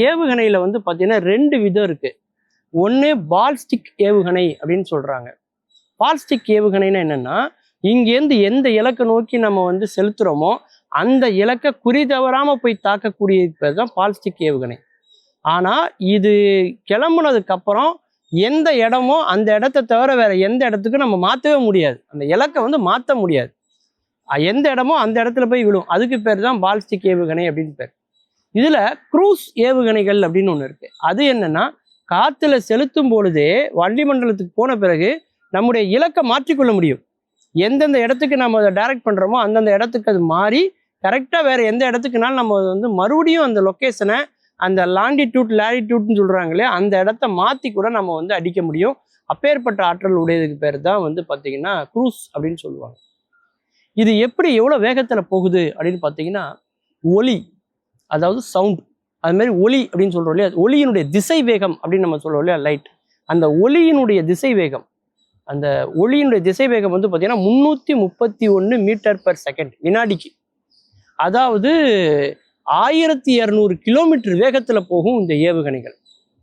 ஏவுகணையில வந்து பார்த்தீங்கன்னா 2 விதம் இருக்கு. ஒன்று பால்ஸ்டிக் ஏவுகணை அப்படின்னு சொல்றாங்க. பால்ஸ்டிக் ஏவுகணைன்னா என்னன்னா, இங்கேருந்து எந்த இலக்கை நோக்கி நம்ம வந்து செலுத்துறோமோ அந்த இலக்கை குறி தவறாம போய் தாக்கக்கூடிய பேர் தான் பால்ஸ்டிக் ஏவுகணை. ஆனா இது கிளம்புனதுக்கு அப்புறம் எந்த இடமோ அந்த இடத்த தவிர வேற எந்த இடத்துக்கும் நம்ம மாற்றவே முடியாது. அந்த இலக்கை வந்து மாற்ற முடியாது. எந்த இடமோ அந்த இடத்துல போய் விழும். அதுக்கு பேர் தான் பால்ஸ்டிக் ஏவுகணை அப்படின்னு பேர். இதுல குரூஸ் ஏவுகணைகள் அப்படின்னு ஒன்று இருக்கு. அது என்னன்னா, காத்துல செலுத்தும் பொழுதே வளிமண்டலத்துக்கு போன பிறகு நம்முடைய இலக்கை மாற்றிக்கொள்ள முடியும். எந்தெந்த இடத்துக்கு நம்ம அதை டைரக்ட் பண்றோமோ அந்தந்த இடத்துக்கு அது மாறி கரெக்டாக வேற எந்த இடத்துக்குனாலும் நம்ம வந்து மறுபடியும் அந்த லொக்கேஷனை, அந்த லாங்கிடியூட் லேட்டிடியூட்னு சொல்றாங்களே அந்த இடத்த மாற்றி கூட நம்ம வந்து அடிக்க முடியும். அப்பேற்பட்ட ஆற்றல் உடையதுக்கு பேர் தான் வந்து பார்த்தீங்கன்னா குரூஸ் அப்படின்னு சொல்லுவாங்க. இது எப்படி எவ்வளோ வேகத்தில் போகுது அப்படின்னு பார்த்தீங்கன்னா, ஒலி, அதாவது சவுண்ட், அது மாதிரி ஒலி அப்படின்னு சொல்கிறோம் இல்லையா, ஒலியினுடைய திசை வேகம் அப்படின்னு நம்ம சொல்கிறோம் இல்லையா, லைட். அந்த ஒலியினுடைய திசை வேகம், அந்த ஒலியினுடைய திசை வேகம் வந்து பார்த்தீங்கன்னா 331 மீட்டர் பெர் செகண்ட், வினாடிக்கு. அதாவது 1200 கிலோமீட்டர் வேகத்தில் போகும் இந்த ஏவுகணைகள்.